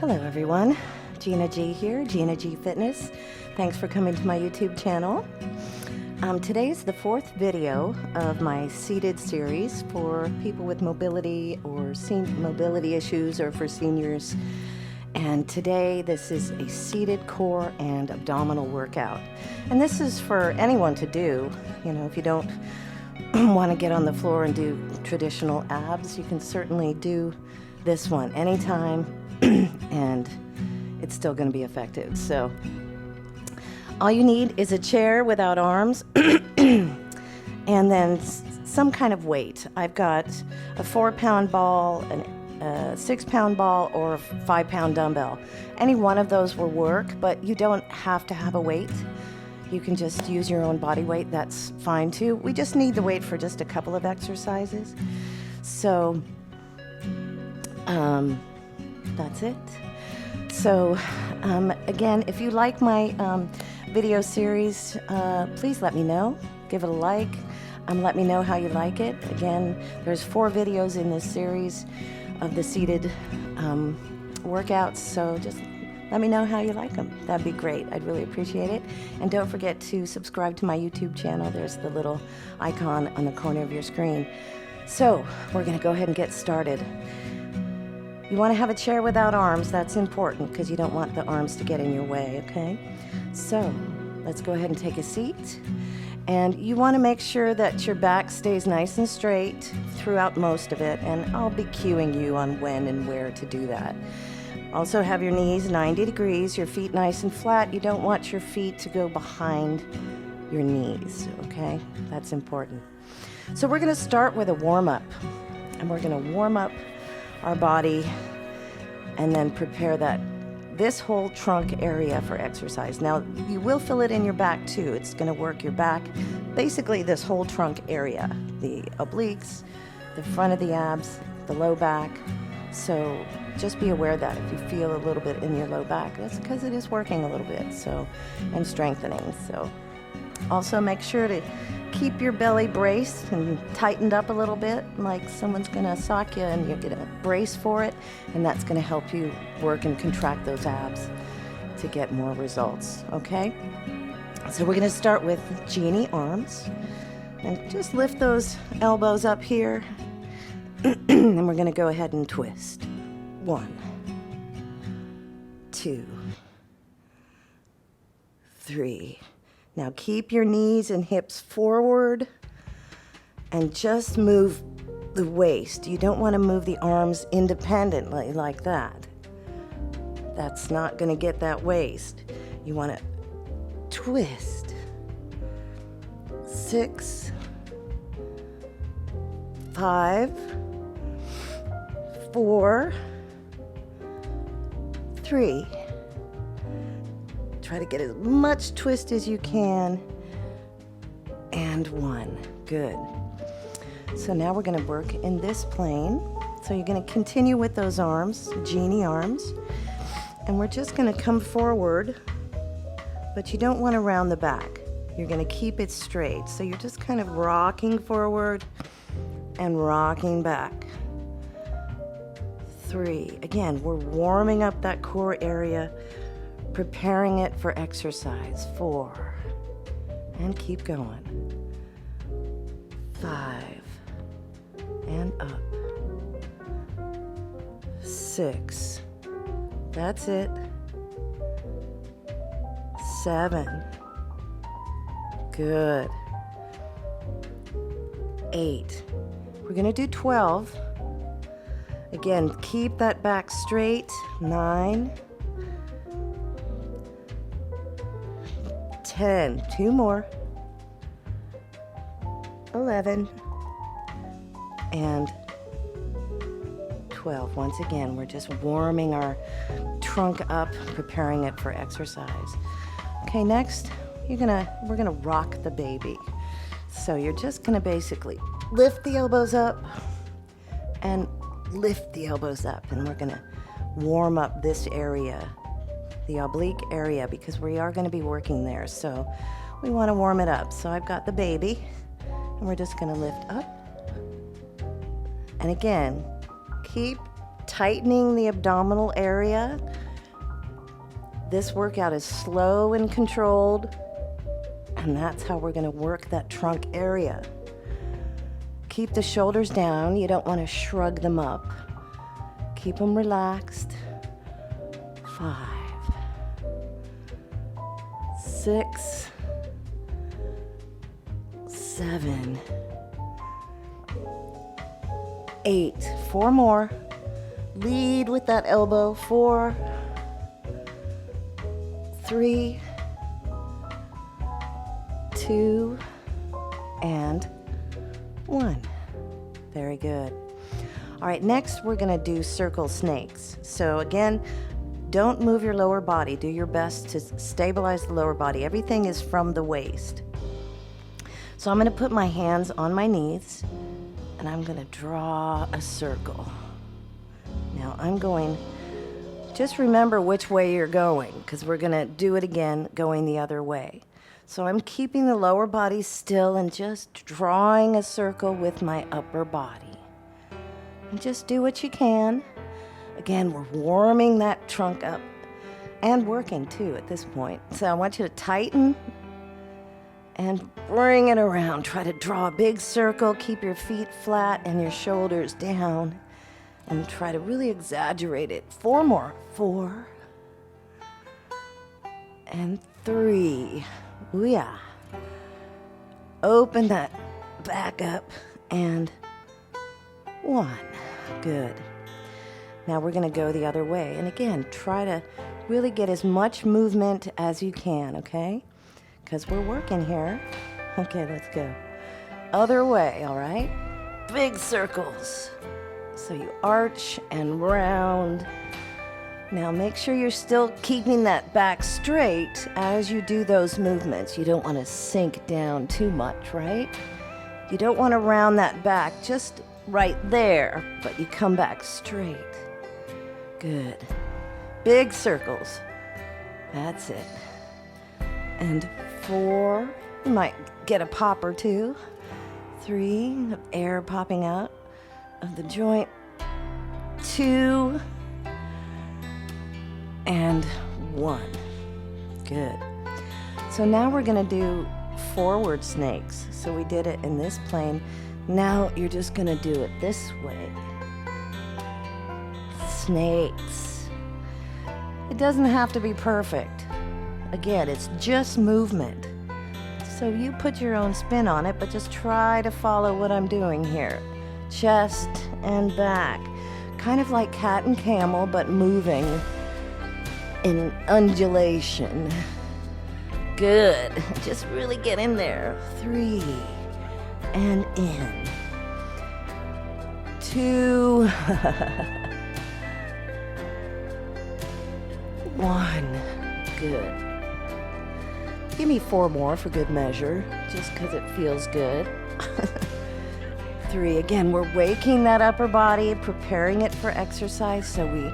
Hello everyone, Gina G here, Gina G Fitness. Thanks for coming to my YouTube channel. Today's the fourth video of my seated series for people with mobility or mobility issues, or for seniors. And today this is a seated core and abdominal workout. And this is for anyone to do. You know, if you don't want to get on the floor and do traditional abs, you can certainly do this one anytime and it's still going to be effective. So all you need is a chair without arms and then some kind of weight. I've got a 4-pound ball, a 6-pound ball, or a 5-pound dumbbell. Any one of those will work, but you don't have to have a weight. You can just use your own body weight. That's fine too. We just need the weight for just a couple of exercises. So that's it. So again, if you like my video series, please let me know. Give it a like. Let me know how you like it. Again, there's 4 videos in this series of the seated workouts, so just let me know how you like them. That'd be great. I'd really appreciate it. And don't forget to subscribe to my YouTube channel. There's the little icon on the corner of your screen. So we're going to go ahead and get started. You want to have a chair without arms. That's important because you don't want the arms to get in your way, okay? So let's go ahead and take a seat. And you want to make sure that your back stays nice and straight throughout most of it. And I'll be cueing you on when and where to do that. Also have your knees 90 degrees, your feet nice and flat. You don't want your feet to go behind your knees, okay? That's important. So we're going to start with a warm-up. And we're going to warm up our body and then prepare this whole trunk area for exercise. Now, you will feel it in your back too. It's going to work your back, basically this whole trunk area, the obliques, the front of the abs, the low back. So just be aware that if you feel a little bit in your low back, that's because it is working a little bit, so, and strengthening. So also make sure to keep your belly braced and tightened up a little bit, like someone's gonna sock you and you're gonna brace for it, and that's gonna help you work and contract those abs to get more results, okay? So we're gonna start with genie arms, and just lift those elbows up here, and we're gonna go ahead and twist. 1, 2, 3. Now keep your knees and hips forward and just move the waist. You don't want to move the arms independently like that. That's not going to get that waist. You want to twist. 6, 5, 4, 3. Try to get as much twist as you can. And 1. Good. So now we're going to work in this plane. So you're going to continue with those arms, genie arms. And we're just going to come forward, but you don't want to round the back. You're going to keep it straight. So you're just kind of rocking forward and rocking back. 3. Again, we're warming up that core area, preparing it for exercise. 4. And keep going. 5. And up. 6. That's it. 7. Good. 8. We're going to do 12. Again, keep that back straight. 9. 10. 2 more. 11. And 12. Once again, we're just warming our trunk up, preparing it for exercise. Okay, next, we're gonna rock the baby. So you're just gonna basically lift the elbows up and lift the elbows up, and we're gonna warm up this area, the oblique area, because we are gonna be working there. So we wanna warm it up. So I've got the baby, and we're just gonna lift up. And again, keep tightening the abdominal area. This workout is slow and controlled, and that's how we're gonna work that trunk area. Keep the shoulders down. You don't want to shrug them up. Keep them relaxed. 5, 6, 7, 8. 4 more. Lead with that elbow. 4, 3, 2, and 1. Very good. All right, next we're gonna do circle snakes. So again, don't move your lower body. Do your best to stabilize the lower body. Everything is from the waist. So I'm gonna put my hands on my knees and I'm gonna draw a circle. Now I'm going, just remember which way you're going, because we're gonna do it again going the other way. So I'm keeping the lower body still and just drawing a circle with my upper body. And just do what you can. Again, we're warming that trunk up and working too at this point. So I want you to tighten and bring it around. Try to draw a big circle. Keep your feet flat and your shoulders down. And try to really exaggerate it. 4 more. 4 and 3. Ooh, yeah. Open that back up and 1. Good. Now we're going to go the other way. And again, try to really get as much movement as you can, okay? Because we're working here. Okay, let's go. Other way, all right? Big circles. So you arch and round. Now make sure you're still keeping that back straight as you do those movements. You don't want to sink down too much, right? You don't want to round that back just right there, but you come back straight. Good. Big circles. That's it. And 4, you might get a pop or 2. 3, air popping out of the joint. 2 and 1. Good. So now we're going to do forward snakes. So we did it in this plane. Now you're just going to do it this way. Snakes. It doesn't have to be perfect. Again, it's just movement. So you put your own spin on it, but just try to follow what I'm doing here. Chest and back. Kind of like cat and camel, but moving in undulation. Good. Just really get in there. 3 and in. 2. 1. Good. Give me 4 more for good measure, just because it feels good. 3. Again, we're waking that upper body, preparing it for exercise so we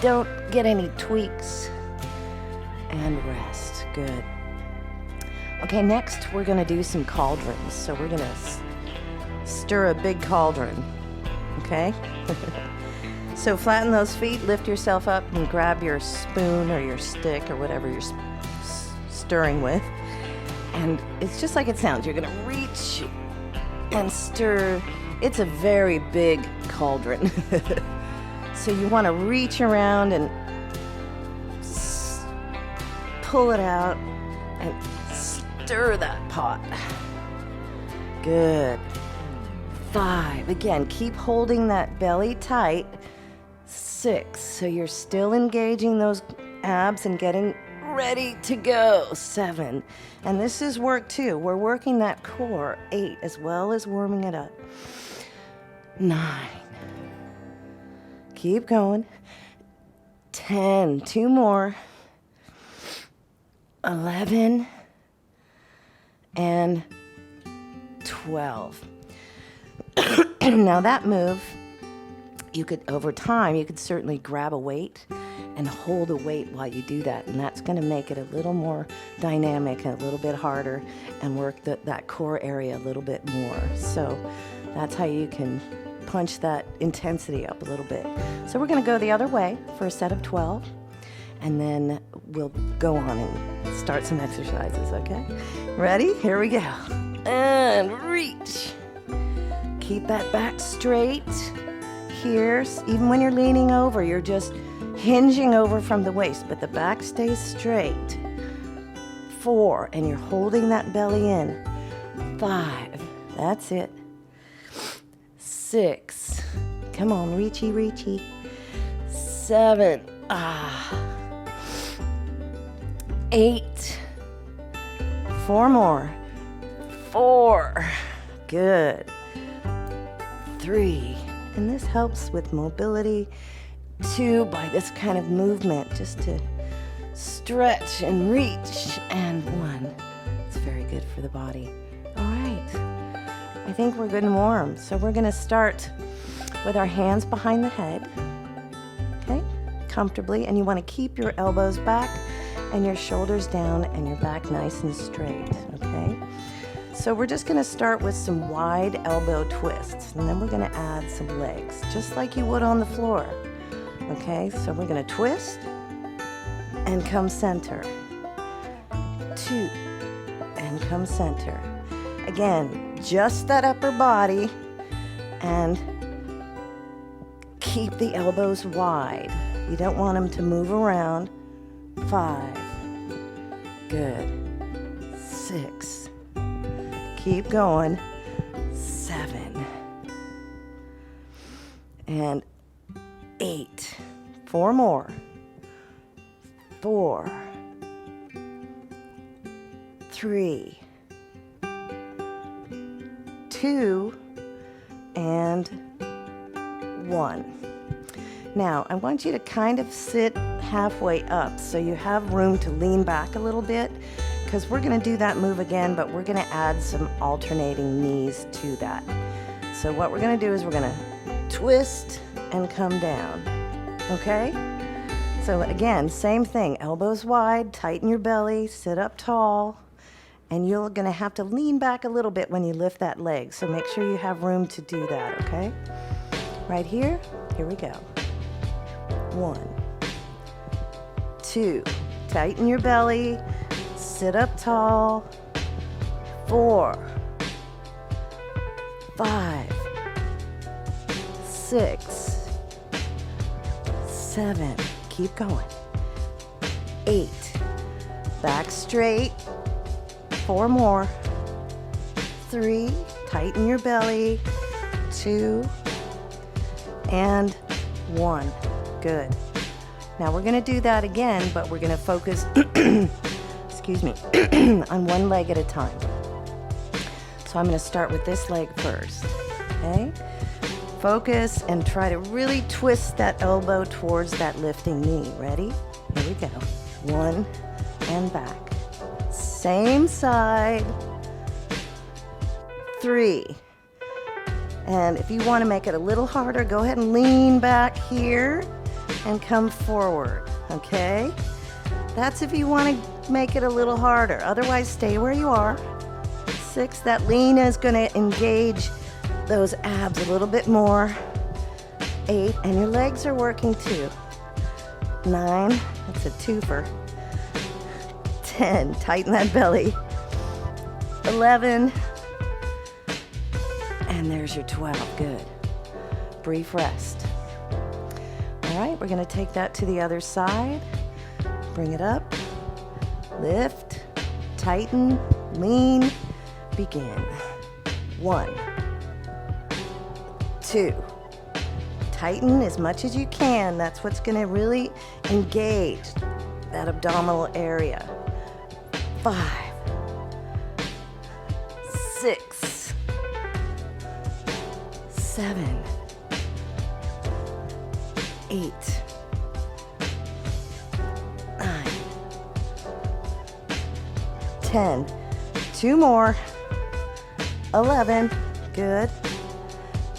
don't get any tweaks. And rest. Good. Okay, next we're going to do some cauldrons. So we're going to stir a big cauldron. Okay? So flatten those feet, lift yourself up, and grab your spoon or your stick or whatever you're stirring with. And it's just like it sounds. You're going to reach and stir. It's a very big cauldron. So you want to reach around and pull it out and stir that pot. Good. 5. Again, keep holding that belly tight. 6. So you're still engaging those abs and getting ready to go. 7. And this is work too. We're working that core. 8, as well as warming it up. 9. Keep going. 10. 2 more. 11. And 12. Now that move, you could, over time, you could certainly grab a weight and hold a weight while you do that. And that's going to make it a little more dynamic and a little bit harder and work that core area a little bit more. So that's how you can punch that intensity up a little bit. So we're going to go the other way for a set of 12, and then we'll go on and start some exercises, okay? Ready? Here we go. And reach. Keep that back straight. Here, even when you're leaning over, you're just hinging over from the waist, but the back stays straight. 4, and you're holding that belly in. 5, that's it. 6, come on, reachy, reachy. 7, 8, 4 more. 4, good. 3, and this helps with mobility. 2, by this kind of movement, just to stretch and reach. And 1, it's very good for the body. All right, I think we're good and warm. So we're gonna start with our hands behind the head, okay, comfortably. And you wanna keep your elbows back and your shoulders down and your back nice and straight, okay? So we're just gonna start with some wide elbow twists, and then we're gonna add some legs, just like you would on the floor. Okay, so we're gonna twist and come center. 2, and come center. Again, just that upper body, and keep the elbows wide. You don't want them to move around. 5, good. 6, keep going. 7, and 8, 4 more. 4, 3, 2, and 1. Now, I want you to kind of sit halfway up so you have room to lean back a little bit, because we're going to do that move again, but we're going to add some alternating knees to that. So what we're going to do is we're going to twist and come down, okay? So again, same thing, elbows wide, tighten your belly, sit up tall, and you're gonna have to lean back a little bit when you lift that leg, so make sure you have room to do that, okay? Right here we go. 1, 2, tighten your belly, sit up tall. 4, 5, 6, 7, keep going. 8, back straight. 4 more. 3, tighten your belly. 2, and 1. Good. Now we're going to do that again, but we're going to focus, excuse me, on one leg at a time. So I'm going to start with this leg first, okay? Focus and try to really twist that elbow towards that lifting knee. Ready? Here we go. 1, and back. Same side. 3. And if you want to make it a little harder, go ahead and lean back here and come forward, okay? That's if you want to make it a little harder. Otherwise, stay where you are. 6, that lean is going to engage those abs a little bit more. 8, and your legs are working too. 9, that's a twofer. 10, tighten that belly. 11, and there's your 12, good. Brief rest. All right, we're gonna take that to the other side. Bring it up, lift, tighten, lean, begin. 1, 2, tighten as much as you can. That's what's gonna really engage that abdominal area. 5, 6, 7, 8, 9, 10, 2 more, 11, good,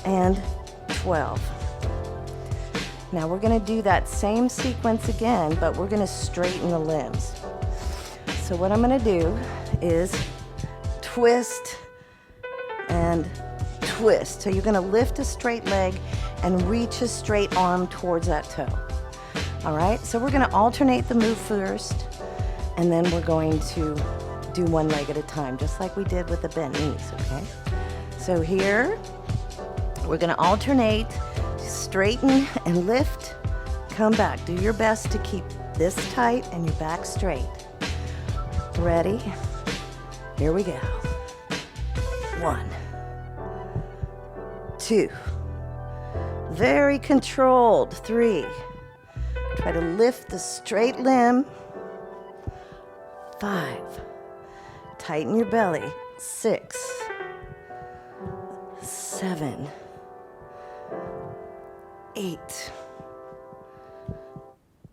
and 12. Now we're going to do that same sequence again, but we're going to straighten the limbs. So what I'm going to do is twist and twist. So you're gonna lift a straight leg and reach a straight arm towards that toe. All right, so we're gonna alternate the move first, and then we're going to do one leg at a time, just like we did with the bent knees, okay? So here, we're gonna alternate, straighten and lift, come back. Do your best to keep this tight and your back straight. Ready? Here we go. 1, 2. Very controlled. 3. Try to lift the straight limb. 5. Tighten your belly. 6. 7. 8.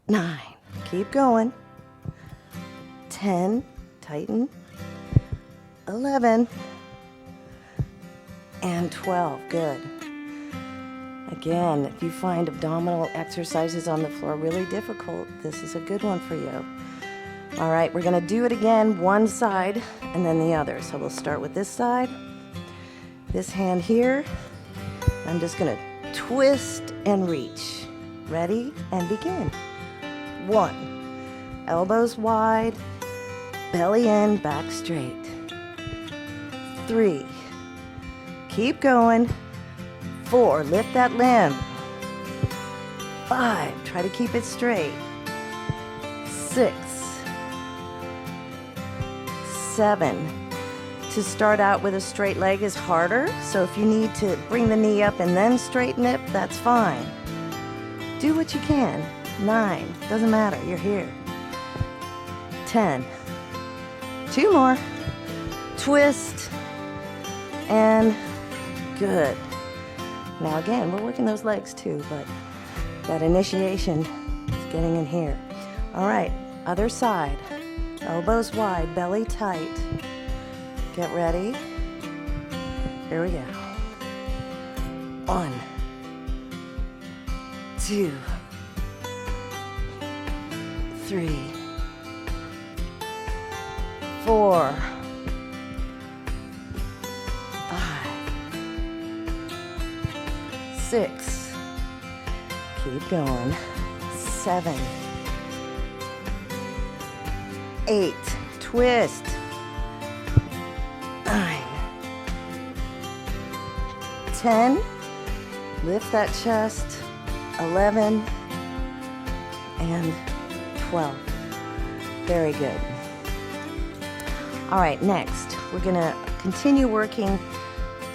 9. Keep going. 10. Tighten. 11. And 12. Good. Again, if you find abdominal exercises on the floor really difficult, this is a good one for you. All right, we're gonna do it again, one side and then the other. So we'll start with this side, this hand here. I'm just gonna twist and reach. Ready? And begin. 1, elbows wide, belly in, back straight. 3, keep going. 4, lift that limb. 5, try to keep it straight. 6, 7. To start out with a straight leg is harder, so if you need to bring the knee up and then straighten it, that's fine. Do what you can. 9, doesn't matter, you're here. 10, 2 more. Twist, and good. Now again, we're working those legs too, but that initiation is getting in here. All right, other side. Elbows wide, belly tight. Get ready. Here we go. 1, 2, 3, 4, 6, keep going. 7, 8, twist. 9, 10, lift that chest. 11 and 12. Very good. All right, next we're gonna continue working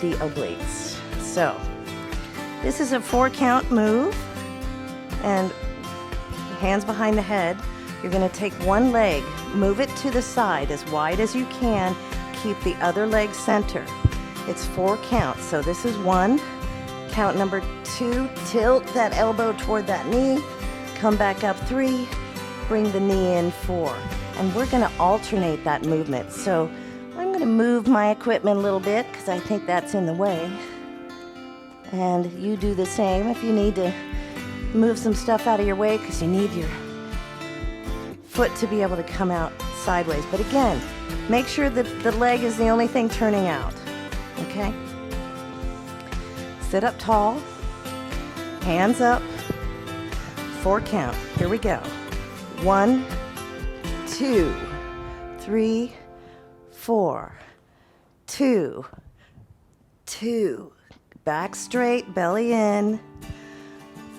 the obliques. So this is a 4-count move, and hands behind the head. You're gonna take one leg, move it to the side as wide as you can, keep the other leg center. It's 4 counts, so this is 1. Count number 2, tilt that elbow toward that knee, come back up 3, bring the knee in 4. And we're gonna alternate that movement. So I'm gonna move my equipment a little bit because I think that's in the way. And you do the same if you need to move some stuff out of your way because you need your foot to be able to come out sideways. But again, make sure that the leg is the only thing turning out, okay? Sit up tall, hands up, 4 count. Here we go. 1, 2, 3, 4, 2, 2. Back straight, belly in.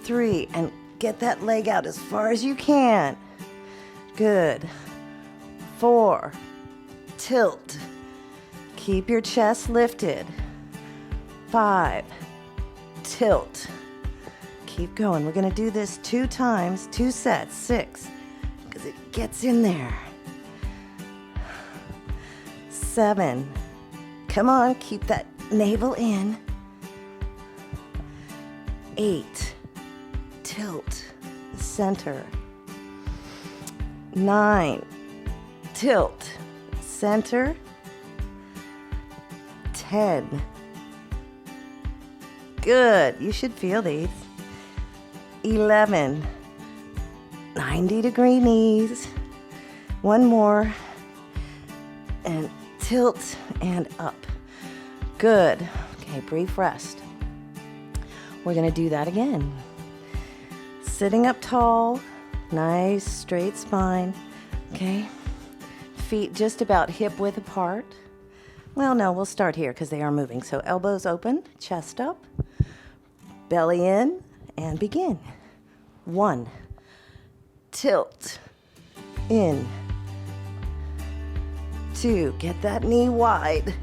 3, and get that leg out as far as you can. Good. 4, tilt. Keep your chest lifted. 5, tilt. Keep going. We're going to do this 2 times, 2 sets, 6, because it gets in there. 7, come on, keep that navel in. 8, tilt, center. 9, tilt, center. 10. Good, you should feel these. 11, 90-degree knees. 1 more, and tilt and up. Good. Okay, Okay, brief rest. We're going to do that again. Sitting up tall, nice straight spine, okay? Feet just about hip width apart. Well, no, we'll start here because they are moving. So elbows open, chest up, belly in, and begin. 1, tilt, in. 2, get that knee wide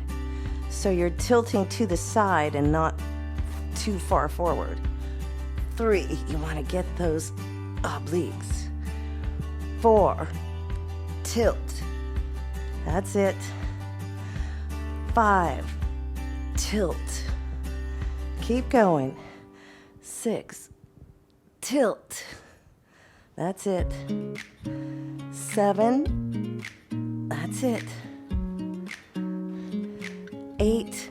so you're tilting to the side and not too far forward. 3, you want to get those obliques. 4, tilt. That's it. 5, tilt. Keep going. 6, tilt. That's it. 7, that's it. 8,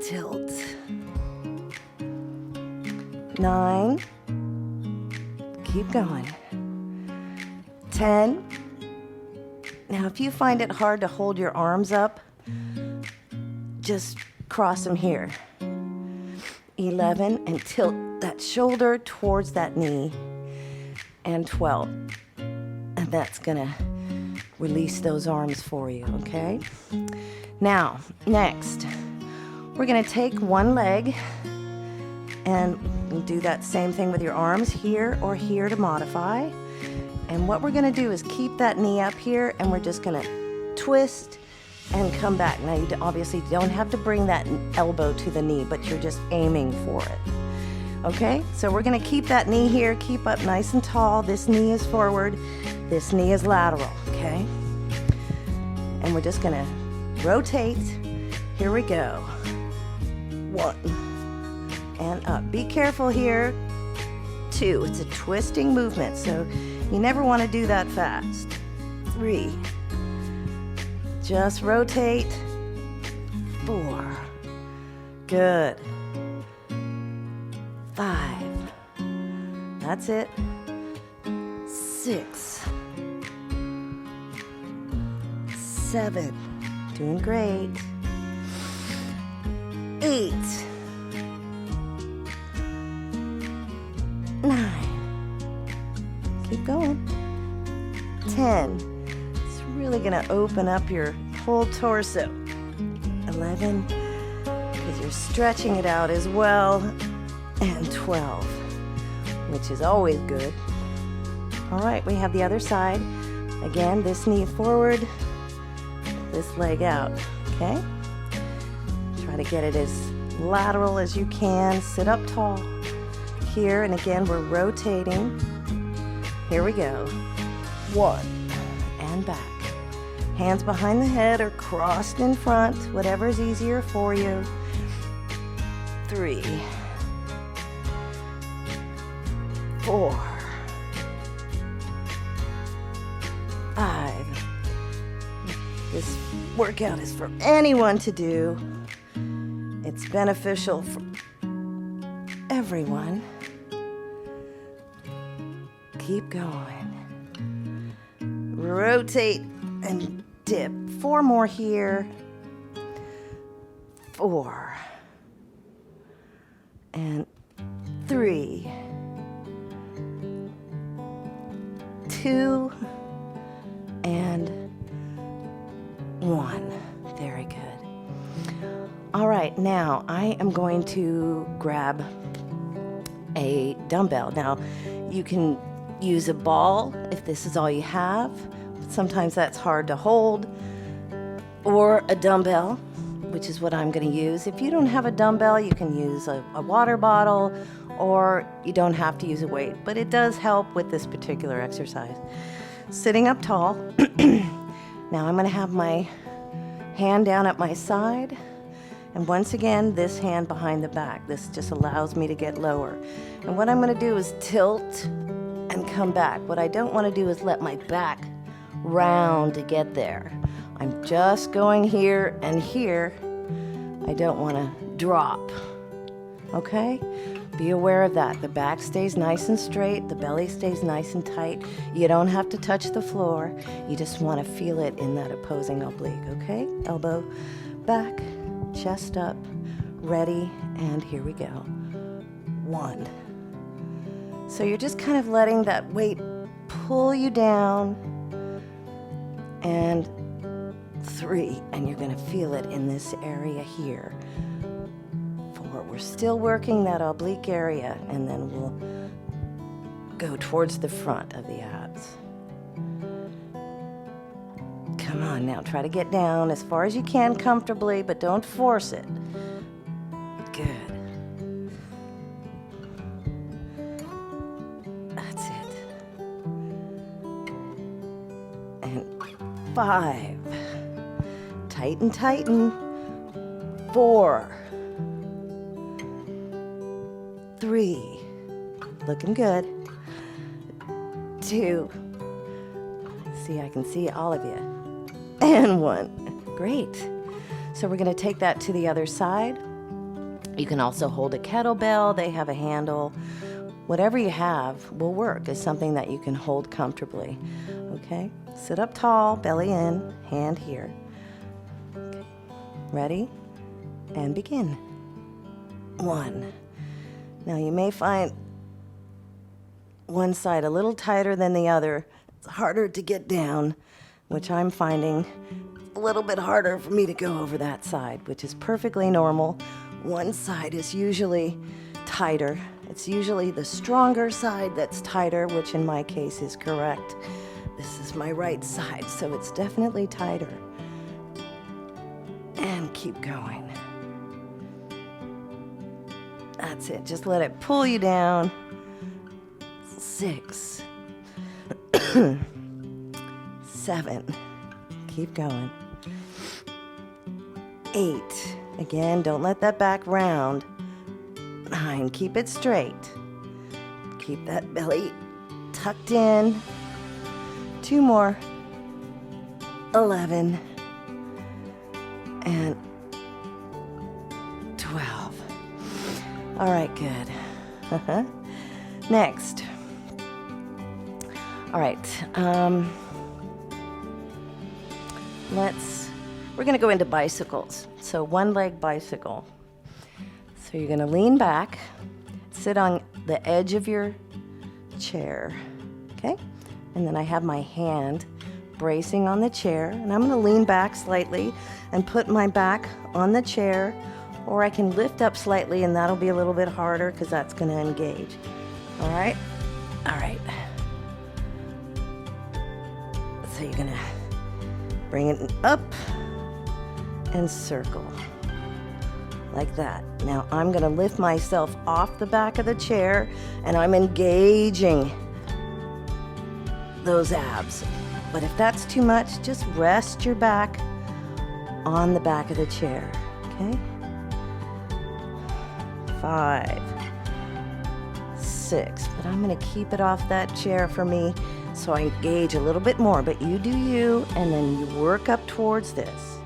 tilt. 9, keep going. 10. Now, if you find it hard to hold your arms up, just cross them here. 11, and tilt that shoulder towards that knee. And 12. And that's gonna release those arms for you, okay? Now, next, we're gonna take one leg and do that same thing with your arms here or here to modify. And what we're gonna do is keep that knee up here, and we're just gonna twist and come back. Now, you obviously don't have to bring that elbow to the knee, but you're just aiming for it. Okay, so we're gonna keep that knee here, keep up nice and tall. This knee is forward, this knee is lateral, okay? And we're just gonna rotate. Here we go. 1, and up. Be careful here. 2, it's a twisting movement, so you never wanna do that fast. 3, just rotate. 4, good. 5, that's it. 6, 7, doing great. 8, 9, keep going. 10, it's really gonna open up your whole torso. 11, because you're stretching it out as well. And 12, which is always good. All right, we have the other side. Again, this knee forward, this leg out, okay? Try to get it as lateral as you can. Sit up tall here, and again, we're rotating. Here we go. 1, and back. Hands behind the head or crossed in front, whatever's easier for you. 3, 4, 5. This workout is for anyone to do. It's beneficial for everyone. Keep going. Rotate and dip. 4 more here. 4. And 3. 2 and 1. Very good. All right, now I am going to grab a dumbbell. Now, you can use a ball if this is all you have. Sometimes that's hard to hold. Or a dumbbell, which is what I'm going to use. If you don't have a dumbbell, you can use a water bottle, or you don't have to use a weight, but it does help with this particular exercise. Sitting up tall. Now I'm going to have my hand down at my side, and once again, this hand behind the back. This just allows me to get lower. And what I'm going to do is tilt and come back. What I don't want to do is let my back round to get there. I'm just going here and here. I don't want to drop. Okay? Be aware of that. The back stays nice and straight. The belly stays nice and tight. You don't have to touch the floor. You just want to feel it in that opposing oblique. Okay? Elbow back, chest up, Ready, and here we go. 1. So you're just kind of letting that weight pull you down. And 3, and you're going to feel it in this area here. 4, we're still working that oblique area, and then we'll go towards the front of the abs. Come on now, try to get down as far as you can comfortably, but don't force it. Good. That's it. And 5. Tighten, tighten. 4. 3. Looking good. 2. See, I can see all of you. And 1. Great. So we're going to take that to the other side. You can also hold a kettlebell. They have a handle. Whatever you have will work. It's something that you can hold comfortably. Okay? Sit up tall, belly in, hand here. Okay. Ready? And begin. 1. Now you may find one side a little tighter than the other. It's harder to get down, which I'm finding a little bit harder for me to go over that side, which is perfectly normal. One side is usually tighter. It's usually the stronger side that's tighter, which in my case is correct. This is my right side, so it's definitely tighter. And keep going. That's it. Just let it pull you down. 6. 7. Keep going. 8. Again, don't let that back round. 9. Keep it straight. Keep that belly tucked in. 2 more. 11. And 12. All right, good. Next. All right. We're going to go into bicycles. So 1-leg bicycle. So you're going to lean back, sit on the edge of your chair, okay? And then I have my hand bracing on the chair, and I'm going to lean back slightly and put my back on the chair, or I can lift up slightly, and that'll be a little bit harder because that's going to engage. All right? All right. So you're going to bring it up and circle like that. Now I'm going to lift myself off the back of the chair, and I'm engaging those abs. But if that's too much, just rest your back on the back of the chair, okay? 5, 6, but I'm going to keep it off that chair for me so I engage a little bit more, but you do you, and then you work up towards this.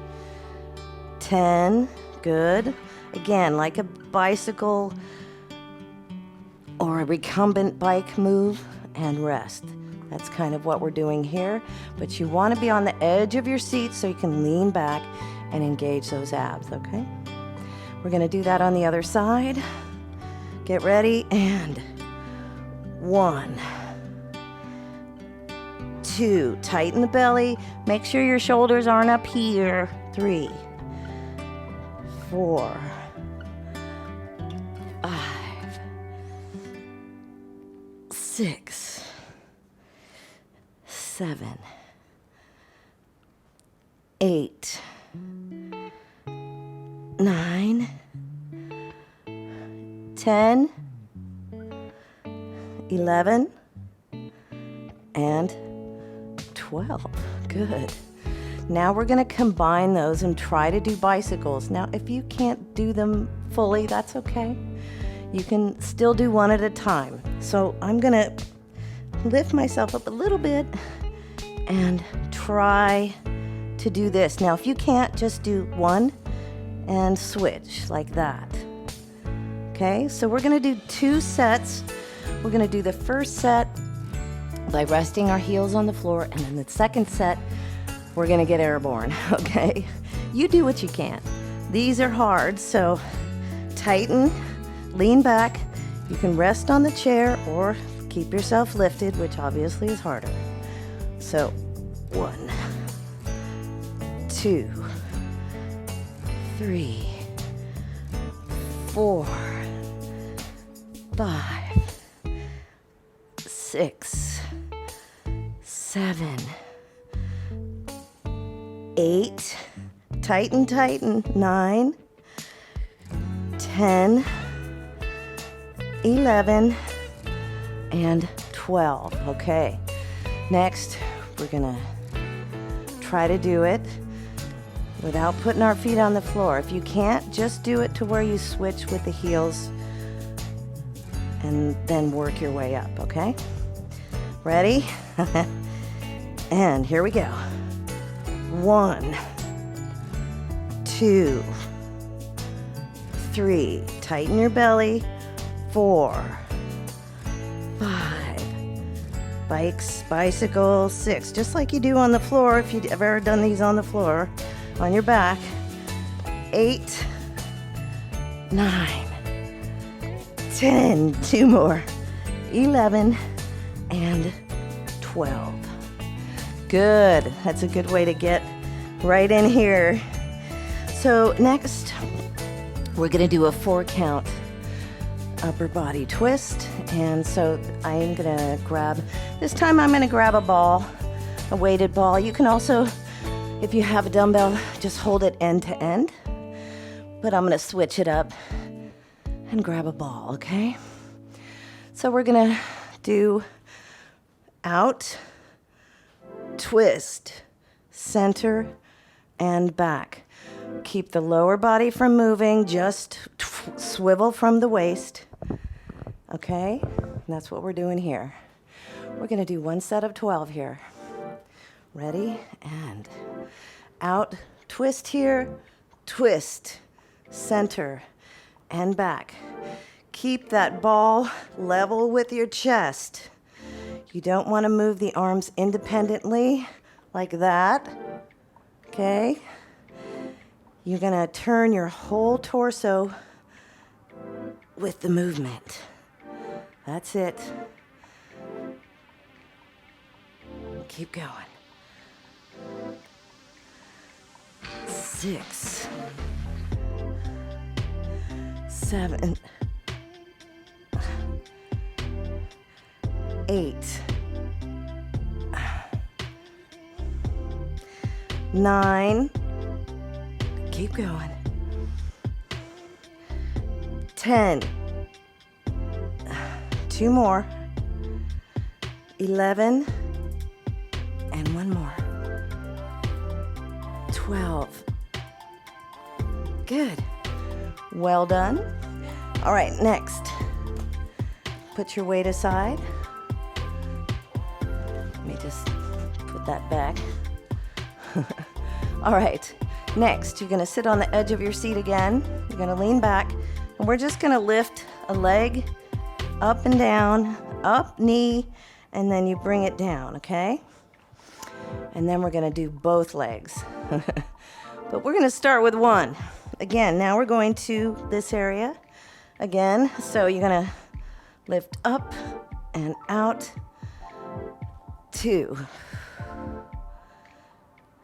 10, good. Again, like a bicycle or a recumbent bike move, and rest. That's kind of what we're doing here, but you want to be on the edge of your seat so you can lean back and engage those abs, okay? We're going to do that on the other side. Get ready, and 1, 2, tighten the belly. Make sure your shoulders aren't up here. 3, 4, 5, 6, 7, 8, 9, 10, 11, and 12. Good. Now we're going to combine those and try to do bicycles. Now, if you can't do them fully, that's okay. You can still do one at a time. So I'm going to lift myself up a little bit and try to do this. Now, if you can't, just do one and switch like that. Okay, so we're going to do 2 sets. We're going to do the first set by resting our heels on the floor, and then the second set, we're going to get airborne, okay? You do what you can. These are hard, so tighten, lean back. You can rest on the chair or keep yourself lifted, which obviously is harder. So 1, 2, 3, 4, 5, 6, 7, 8, tighten, tighten, 9, 10, 11, and 12. Okay, next we're gonna try to do it without putting our feet on the floor. If you can't, just do it to where you switch with the heels and then work your way up, okay? Ready? And here we go. 1, 2, 3, tighten your belly. 4, 5, bicycle, 6, just like you do on the floor if you've ever done these on the floor, on your back. 8, 9, 10, 2 more, 11, and 12. Good. That's a good way to get right in here. So next, we're going to do a 4 count upper body twist. And so I'm going to grab, this time I'm going to grab a ball, a weighted ball. You can also, if you have a dumbbell, just hold it end to end. But I'm going to switch it up and grab a ball, okay? So we're going to do out, twist, center, and back. Keep the lower body from moving, just swivel from the waist. Okay? And that's what we're doing here. We're going to do 1 set of 12 here. Ready? And out, twist here, twist, center, and back. Keep that ball level with your chest. You don't want to move the arms independently like that. Okay? You're going to turn your whole torso with the movement. That's it. Keep going. 6, 7, 8, 9, keep going, 10, 2 more, 11, and 1 more, 12. Good. Well done. All right, next, put your weight aside. Let me just put that back. All right, next, you're gonna sit on the edge of your seat again. You're gonna lean back, and we're just gonna lift a leg up and down, up, knee, and then you bring it down, okay? And then we're gonna do both legs. But we're gonna start with one. Again, now we're going to this area again. So you're gonna lift up and out. 2,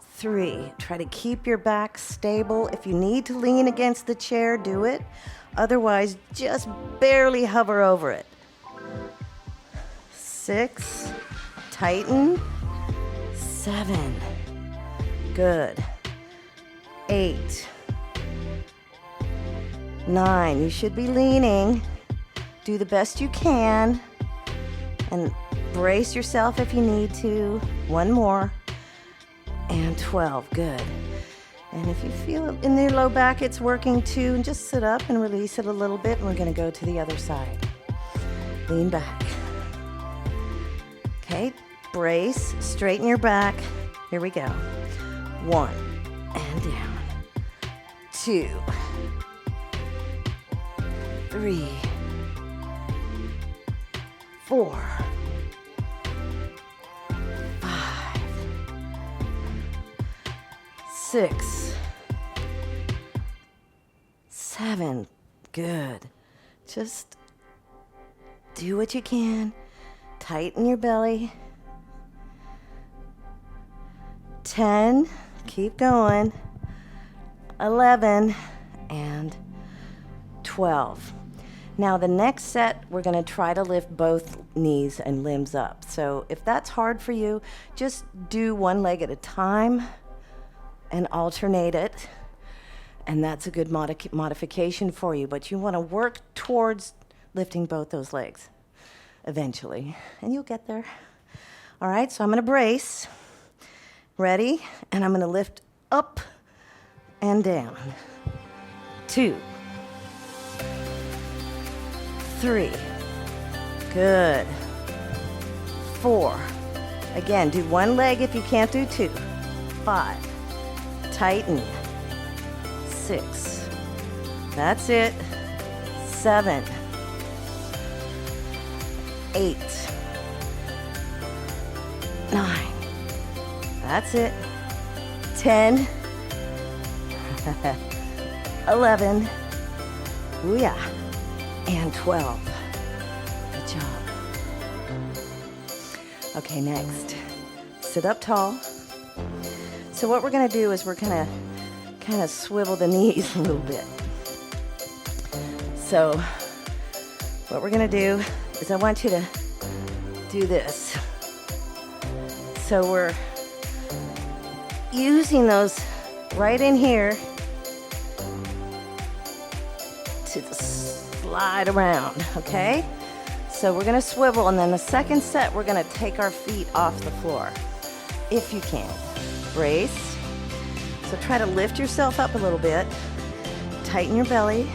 3. Try to keep your back stable. If you need to lean against the chair, do it. Otherwise, just barely hover over it. 6, tighten. 7, good. 8, 9, you should be leaning. Do the best you can. And brace yourself if you need to. 1 more. And 12, good. And if you feel in your low back it's working too, just sit up and release it a little bit. And we're gonna go to the other side. Lean back. Okay, brace, straighten your back. Here we go. 1, and down. 2, 3, 4, 5, 6, 7, Good. Just do what you can. Tighten your belly. 10. Keep going. 11 and 12. Now the next set, we're going to try to lift both knees and limbs up. So if that's hard for you, just do one leg at a time and alternate it. And that's a good modification for you. But you want to work towards lifting both those legs eventually. And you'll get there. All right, so I'm going to brace. Ready? And I'm going to lift up and down. 2. 3. Good. 4. Again, do one leg if you can't do 2. 5. Tighten. 6. That's it. 7. 8. 9. That's it. 10. 11. Ooh, yeah. And 12. Good job. Okay, next. Sit up tall. So what we're going to do is we're going to kind of swivel the knees a little bit. So what we're going to do is I want you to do this. So we're using those right in here to slide around, okay? So we're gonna swivel, and then the second set, we're gonna take our feet off the floor, if you can. Brace. So try to lift yourself up a little bit. Tighten your belly.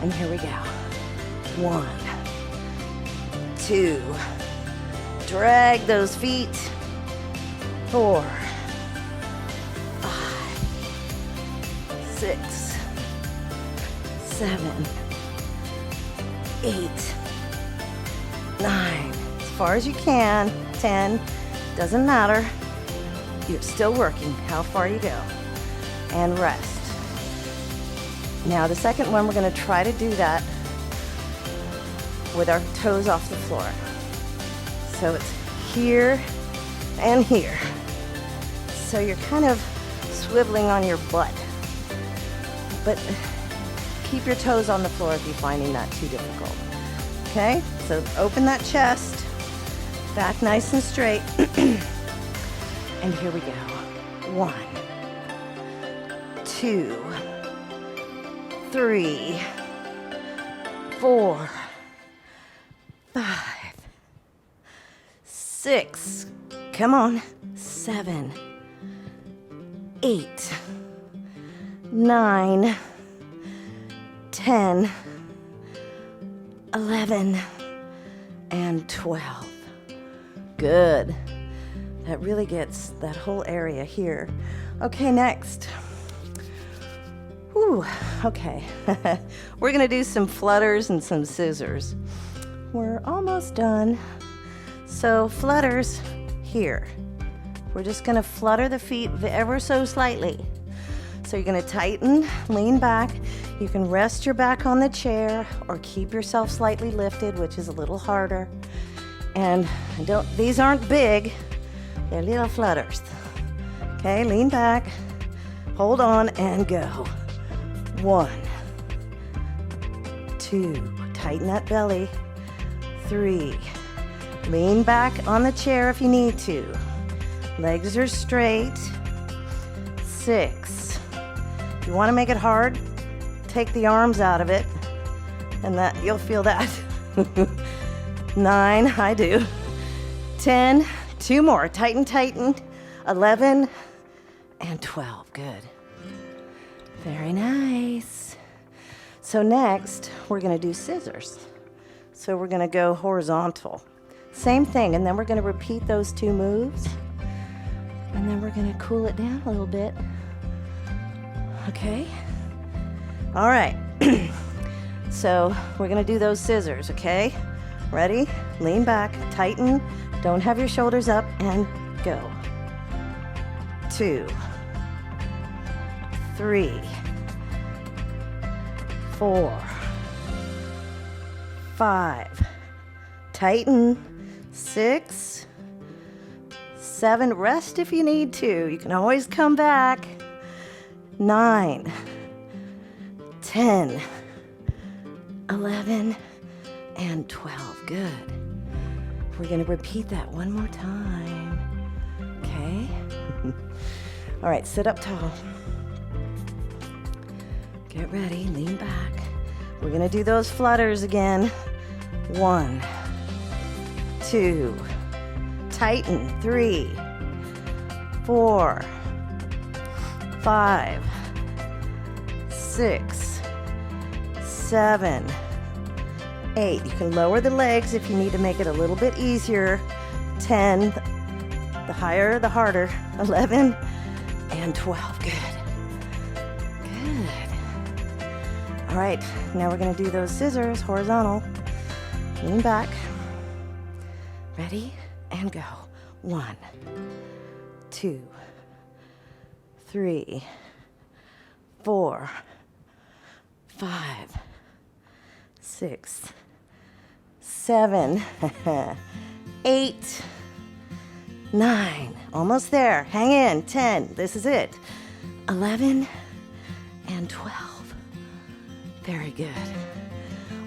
And here we go. 1, 2. Drag those feet. 4, 5, 6, 7, 8, 9. As far as you can. 10. Doesn't matter. You're still working how far you go. And rest. Now the second one, we're going to try to do that with our toes off the floor. So it's here and here. So you're kind of swiveling on your butt. But keep your toes on the floor if you're finding that too difficult. Okay? So open that chest. Back nice and straight. And here we go. 1, 2, 3, 4, 5, 6. Come on. 7, 8, 9, 10, 11, and 12. Good. That really gets that whole area here. Okay, next. Whew, okay. We're gonna do some flutters and some scissors. We're almost done. So flutters here. We're just gonna flutter the feet ever so slightly. So you're gonna tighten, lean back. You can rest your back on the chair or keep yourself slightly lifted, which is a little harder. And these aren't big, they're little flutters. Okay, lean back, hold on, and go. 1, 2, tighten that belly. 3, lean back on the chair if you need to. Legs are straight. 6, if you want to make it hard, take the arms out of it, and that you'll feel that. 9, I do. 10, 2 more, tighten, tighten. 11, and 12, good. Very nice. So next, we're gonna do scissors. So we're gonna go horizontal. Same thing, and then we're gonna repeat those 2 moves. And then we're gonna cool it down a little bit. Okay? All right. So we're gonna do those scissors, okay? Ready? Lean back, tighten, don't have your shoulders up, and go. 2, 3, 4, 5, tighten, 6, 7, rest if you need to. You can always come back. 9, 10, 11, and 12. Good. We're going to repeat that one more time. Okay? All right, sit up tall. Get ready, lean back. We're going to do those flutters again. 1, 2, tighten, 3, 4, 5, 6, 7, 8. You can lower the legs if you need to make it a little bit easier. 10, the higher, the harder. 11, and 12. Good. Good. All right, now we're going to do those scissors, horizontal. Lean back. Ready? And go. 1, 2, 3, 4, 5, 6, 7, 8, 9. Almost there. Hang in. 10. This is it. 11 and 12. Very good.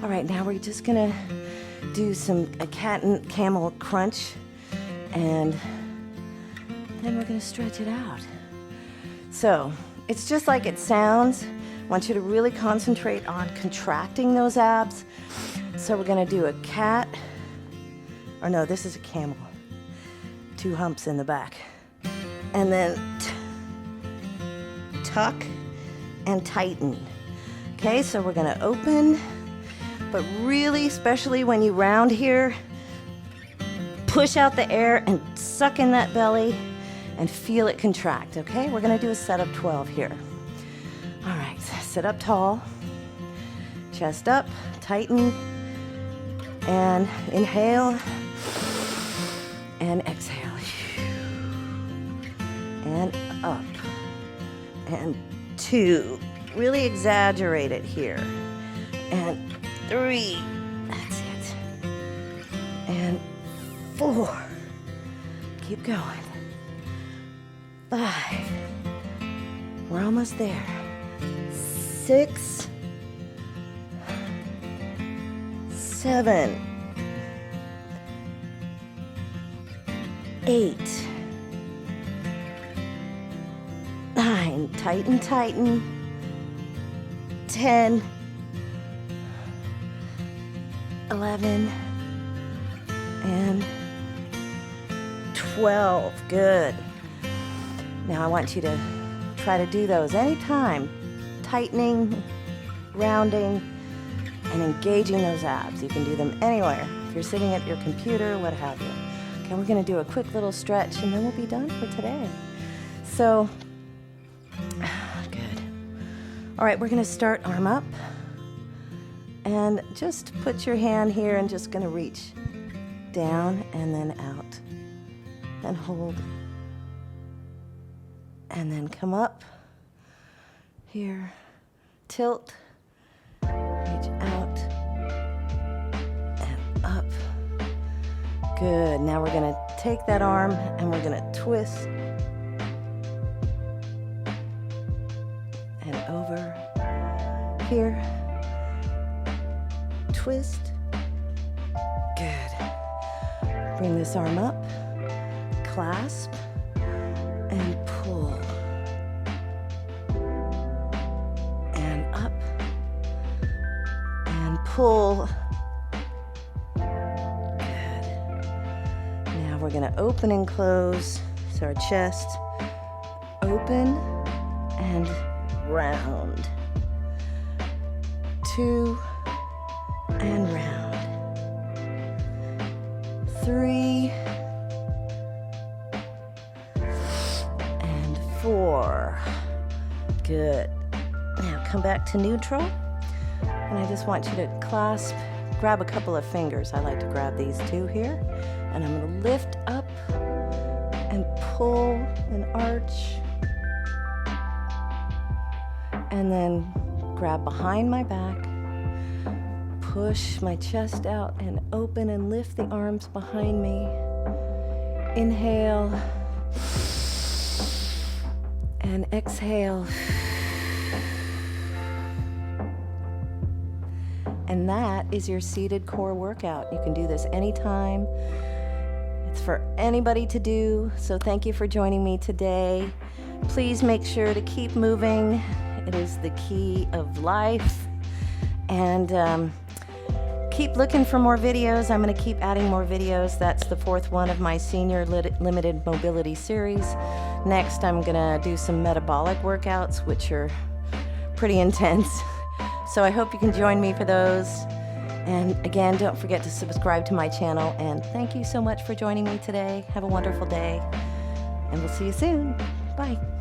All right, now we're just going to do a cat and camel crunch, and then we're going to stretch it out. So it's just like it sounds. I want you to really concentrate on contracting those abs. So we're going to do a cat, or no, this is a camel. 2 humps in the back. And then tuck and tighten. Okay, so we're going to open, but really, especially when you round here, push out the air and suck in that belly and feel it contract, okay? We're going to do a set of 12 here. All right, sit up tall, chest up, tighten, and inhale, and exhale. And up, and 2. Really exaggerate it here. And 3. That's it. And 4. Keep going. 5. We're almost there. 6. 7. 8. 9. Tighten, tighten. 10, 11, and 12. Good. Now I want you to try to do those anytime, tightening, rounding, and engaging those abs. You can do them anywhere. If you're sitting at your computer, what have you. Okay, we're going to do a quick little stretch, and then we'll be done for today. So, good. All right, we're going to start arm up. And just put your hand here and just going to reach down and then out. And hold. And then come up. Here. Tilt. Reach out. And up. Good. Now we're going to take that arm and we're going to twist. And over. Here. Twist. Good. Bring this arm up. Clasp. And pull. And up. And pull. Good. Now we're going to open and close. So our chest. Open and round. 2 and round. 3 and 4. Good. Now come back to neutral. And I just want you to clasp, grab a couple of fingers. I like to grab these two here. And I'm going to lift up and pull and arch. And then grab behind my back, push my chest out and open and lift the arms behind me. Inhale and exhale. And that is your seated core workout. You can do this anytime. It's for anybody to do. So thank you for joining me today. Please make sure to keep moving. It is the key of life. And keep looking for more videos. I'm going to keep adding more videos. That's the 4th one of my senior limited mobility series. Next, I'm going to do some metabolic workouts, which are pretty intense. So I hope you can join me for those. And again, don't forget to subscribe to my channel. And thank you so much for joining me today. Have a wonderful day. And we'll see you soon. Bye.